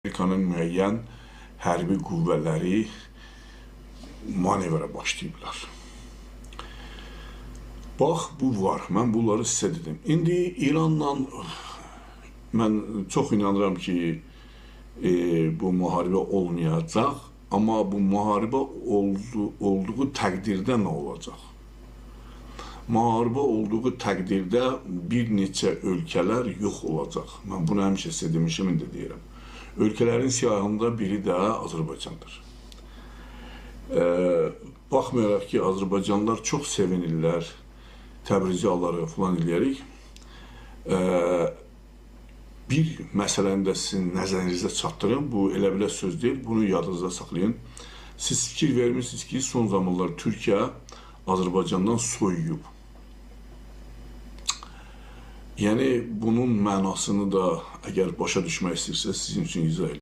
Amerikanın müəyyən hərbi qüvvələri manevrə başlayıblar. Bax, bu var. Mən bunları sizə dedim. İndi İranla mən çox inanıram ki, bu müharibə olmayacaq. Amma bu müharibə olduğu təqdirdə nə olacaq? Müharibə olduğu təqdirdə bir neçə ölkələr yox olacaq. Mən bunu həmişə sizə demişim, indi deyirəm. Ölkələrin siyahında biri də Azərbaycandır. Baxmayaraq ki, Azərbaycanlılar çox sevinirlər, Təbrizi aları falan eləyərik. Bir məsələni də sizin nəzərinizə çatdırın. Bu elə belə söz deyil, bunu yadınızda saxlayın. Siz fikir vermişsiniz ki, son zamanlar Türkiyə Azərbaycandan soyuyub. Yəni, bunun mənasını da əgər başa düşmək istəyirsiniz, sizin üçün izah edin.